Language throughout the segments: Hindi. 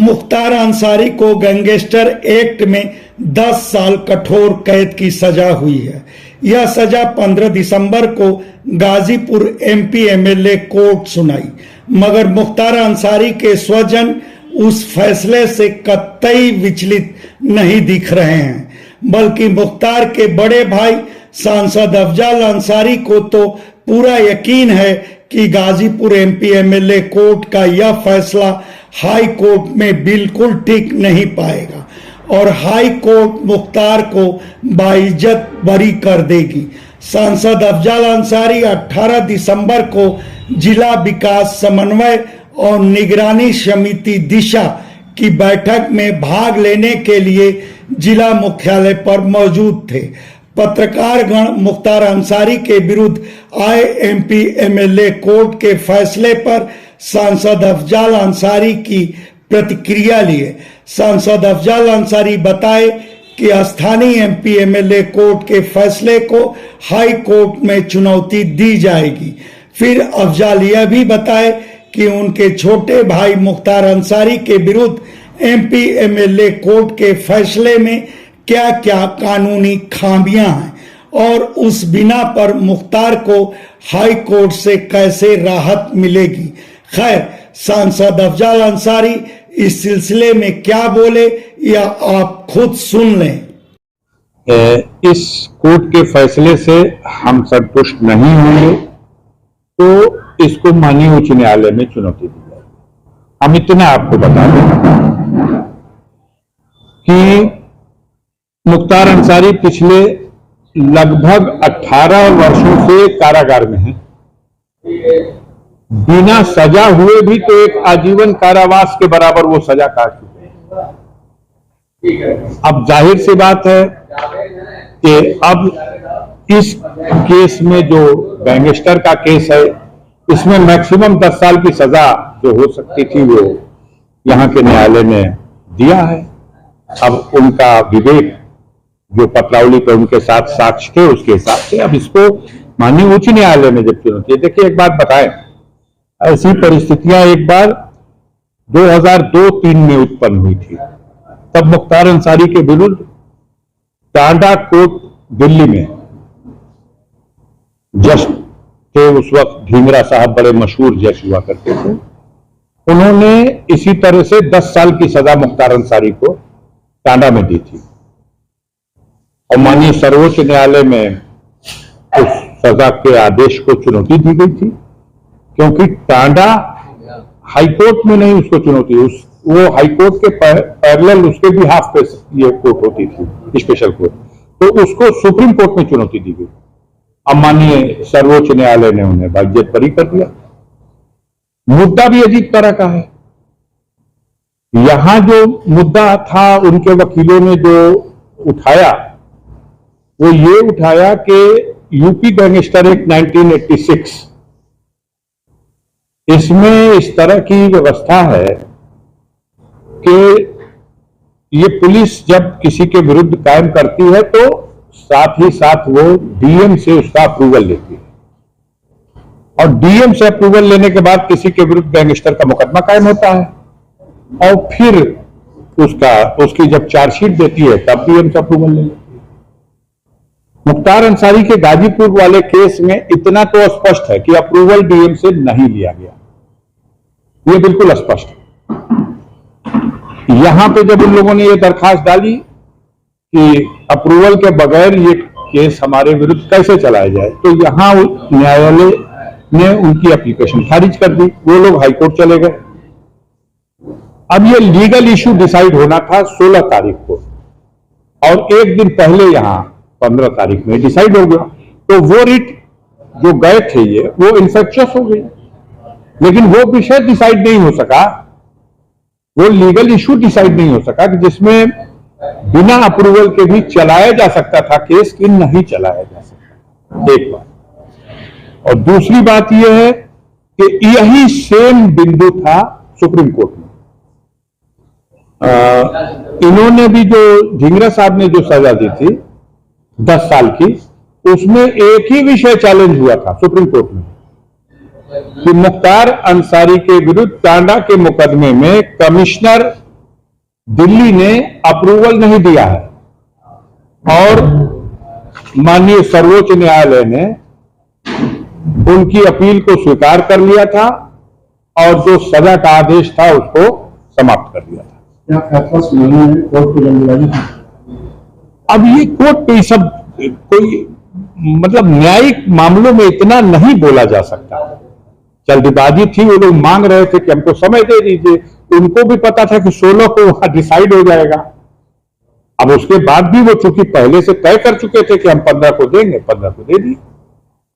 मुख्तार अंसारी को गैंगस्टर एक्ट में 10 साल कठोर कैद की सजा हुई है। यह सजा 15 दिसंबर को गाजीपुर एमपी एमएलए कोर्ट सुनाई, मगर मुख्तार अंसारी के स्वजन उस फैसले से कतई विचलित नहीं दिख रहे हैं, बल्कि मुख्तार के बड़े भाई सांसद अफजल अंसारी को तो पूरा यकीन है कि गाजीपुर एमपी एमएलए कोर्ट का यह फैसला हाई कोर्ट में बिल्कुल टिक नहीं पाएगा और हाई कोर्ट मुख्तार को बाइज्जत बरी कर देगी। सांसद अफजल अंसारी 18 दिसंबर को जिला विकास समन्वय और निगरानी समिति दिशा की बैठक में भाग लेने के लिए जिला मुख्यालय पर मौजूद थे। पत्रकारगण मुख्तार अंसारी के विरुद्ध आए एमपी एमएलए कोर्ट के फैसले पर सांसद अफजल अंसारी की प्रतिक्रिया लिए। सांसद अफजल अंसारी बताए कि स्थानीय एमपी एमएलए कोर्ट के फैसले को हाई कोर्ट में चुनौती दी जाएगी। फिर अफजल यह भी बताए कि उनके छोटे भाई मुख्तार अंसारी के विरुद्ध एमपी एमएलए कोर्ट के फैसले में क्या क्या कानूनी खामियां हैं और उस बिना पर मुख्तार को हाई कोर्ट से कैसे राहत मिलेगी। खैर, सांसद अफजल अंसारी इस सिलसिले में क्या बोले या आप खुद सुन लें। इस कोर्ट के फैसले से हम संतुष्ट नहीं होंगे तो इसको माननीय उच्च न्यायालय में चुनौती दी जाएगी। हम इतना आपको बता दें कि मुख्तार अंसारी पिछले लगभग 18 वर्षों से कारागार में हैं। बिना सजा हुए भी तो एक आजीवन कारावास के बराबर वो सजा काट चुके हैं। अब जाहिर सी बात है कि अब इस केस में जो गैंगस्टर का केस है, इसमें मैक्सिमम 10 साल की सजा जो हो सकती थी वो यहाँ के न्यायालय ने दिया है। अब उनका विवेक जो पत्रावली पर उनके साथ साक्ष्य थे उसके हिसाब से अब इसको माननीय उच्च न्यायालय में जब चुनौती है। देखिए, एक बात बताएं, ऐसी परिस्थितियां एक बार 2002-03 में उत्पन्न हुई थी। तब मुख्तार अंसारी के विरुद्ध टांडा कोर्ट दिल्ली में जज थे, उस वक्त ढींगरा साहब बड़े मशहूर जज हुआ करते थे। उन्होंने इसी तरह से 10 साल की सजा मुख्तार अंसारी को टांडा में दी थी और माननीय सर्वोच्च न्यायालय में उस सजा के आदेश को चुनौती दी गई थी, क्योंकि टांडा हाईकोर्ट में नहीं उसको चुनौती, वो हाईकोर्ट के पैरेलल उसके भी हाफ पे ये कोर्ट होती थी, स्पेशल कोर्ट, तो उसको सुप्रीम कोर्ट में चुनौती दी गई। अब माननीय सर्वोच्च न्यायालय ने उन्हें बाइज्जत बरी कर दिया। मुद्दा भी अजीब तरह का है। यहां जो मुद्दा था उनके वकीलों ने जो उठाया वो ये उठाया कि यूपी गैंगस्टर एक्ट 1986, इसमें इस तरह की व्यवस्था है कि ये पुलिस जब किसी के विरुद्ध कायम करती है तो साथ ही साथ वो डीएम से उसका अप्रूवल लेती है और डीएम से अप्रूवल लेने के बाद किसी के विरुद्ध गैंगस्टर का मुकदमा कायम होता है और फिर उसकी जब चार्जशीट देती है तब डीएम से अप्रूवल ले लेती है। मुख्तार अंसारी के गाजीपुर वाले केस में इतना तो स्पष्ट है कि अप्रूवल डीएम से नहीं लिया गया, ये बिल्कुल स्पष्ट है। यहां पे जब उन लोगों ने ये दरखास्त डाली कि अप्रूवल के बगैर ये केस हमारे विरुद्ध कैसे चलाया जाए, तो यहां न्यायालय ने उनकी एप्लीकेशन खारिज कर दी। वो लोग हाईकोर्ट चले गए। अब ये लीगल इश्यू डिसाइड होना था 16 तारीख को और एक दिन पहले यहां 15 तारीख में डिसाइड हो गया, तो वो रिट जो गए थे ये वो इन्फेक्शियस हो गई, लेकिन वो विषय डिसाइड नहीं हो सका, वो लीगल इश्यू डिसाइड नहीं हो सका कि जिसमें बिना अप्रूवल के भी चलाया जा सकता था केस कि नहीं चलाया जा सकता। एक बात, और दूसरी बात यह है कि यही सेम बिंदु था सुप्रीम कोर्ट में। इन्होंने भी जो ढींगरा साहब ने जो सजा दी थी 10 साल की, उसमें एक ही विषय चैलेंज हुआ था सुप्रीम कोर्ट में कि मुख्तार अंसारी के विरुद्ध टांडा के मुकदमे में कमिश्नर दिल्ली ने अप्रूवल नहीं दिया है और माननीय सर्वोच्च न्यायालय ने उनकी अपील को स्वीकार कर लिया था और जो सजा का आदेश था उसको समाप्त कर दिया था। क्या फैसला सुनाने में कोर्ट की जल्दबाजी? अब ये कोर्ट पे सब कोई मतलब न्यायिक मामलों में इतना नहीं बोला जा सकता। जल्दबाजी थी, वो लोग मांग रहे थे कि हमको समय दे दीजिए, उनको भी पता था कि 16 को वहां डिसाइड हो जाएगा। अब उसके बाद भी वो चूंकि पहले से तय कर चुके थे कि हम 15 को देंगे, 15 को दे दिए।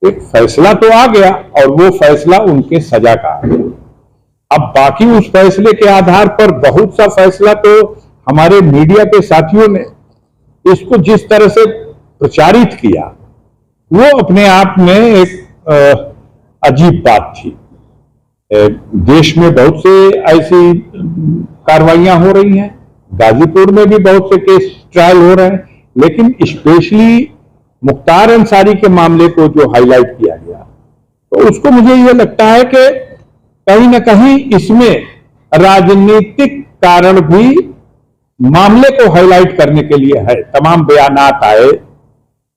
एक फैसला तो आ गया और वो फैसला उनके सजा का आ गया। अब बाकी उस फैसले के आधार पर बहुत सा फैसला तो हमारे मीडिया के साथियों ने इसको जिस तरह से प्रचारित किया वो अपने आप में एक अजीब बात थी। देश में बहुत से ऐसी कार्रवाइयां हो रही हैं, गाजीपुर में भी बहुत से केस ट्रायल हो रहे हैं, लेकिन स्पेशली मुख्तार अंसारी के मामले को जो हाईलाइट किया गया तो उसको मुझे ये लगता है कि कहीं ना कहीं इसमें राजनीतिक कारण भी मामले को हाईलाइट करने के लिए है। तमाम बयानात आए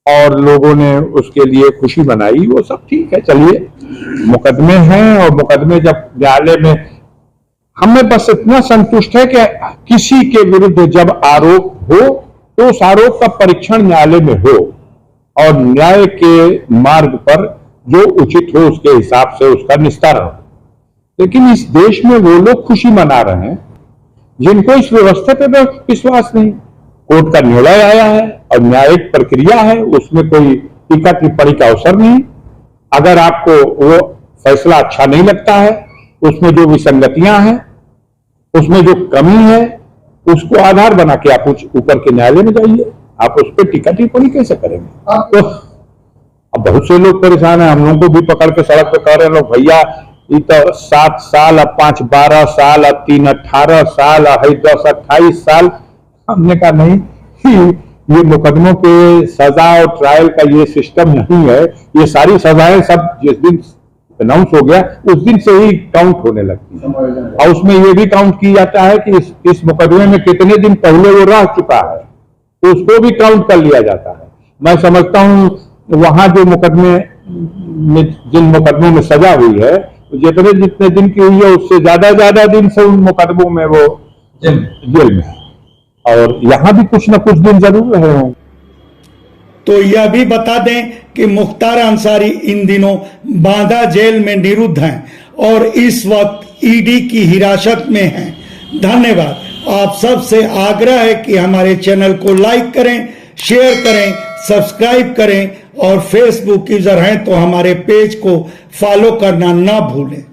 और लोगों ने उसके लिए खुशी मनाई, वो सब ठीक है, चलिए मुकदमे हैं और मुकदमे जब न्यायालय में, हमें बस इतना संतुष्ट है कि किसी के विरुद्ध जब आरोप हो तो उस आरोप का परीक्षण न्यायालय में हो और न्याय के मार्ग पर जो उचित हो उसके हिसाब से उसका निस्तारण हो। लेकिन इस देश में वो लोग खुशी मना रहे हैं जिनको इस व्यवस्था पे विश्वास नहीं। कोर्ट का निर्णय आया है और न्यायिक प्रक्रिया है, उसमें कोई टीका टिप्पणी का अवसर नहीं। अगर आपको वो फैसला अच्छा नहीं लगता है, उसमें जो विसंगतियां हैं, उसमें जो कमी है, उसको आधार बना के आप ऊपर के न्यायालय में जाइए। आप उस पर टीका टिप्पणी कैसे करेंगे? तो अब बहुत से लोग परेशान हैं, हम लोगों को भी पकड़ के सड़क पे कह रहे हैं लोग, भैया ये तो 7 साल, अब 5 12 साल, अब 3 18 साल, अब 10 28 साल। हमने कहा नहीं, ये मुकदमों के सजा और ट्रायल का ये सिस्टम नहीं है। ये सारी सजाएं सब जिस दिन अनाउंस हो गया उस दिन से ही काउंट होने लगती है और उसमें ये भी काउंट की जाता है कि इस मुकदमे में कितने दिन पहले वो रह चुका है, तो उसको भी काउंट कर लिया जाता है। मैं समझता हूं वहां जो मुकदमे में, जिन मुकदमों में सजा हुई है, जितने दिन की हुई है उससे ज्यादा दिन से उन मुकदमों में वो जेल में है और यहां भी कुछ न कुछ दिन जरूर रहे हों। तो यह भी बता दें कि मुख्तार अंसारी इन दिनों बांदा जेल में निरुद्ध हैं और इस वक्त ईडी की हिरासत में हैं। धन्यवाद। आप सबसे आग्रह है कि हमारे चैनल को लाइक करें, शेयर करें, सब्सक्राइब करें और फेसबुक यूजर हैं तो हमारे पेज को फॉलो करना ना भूलें।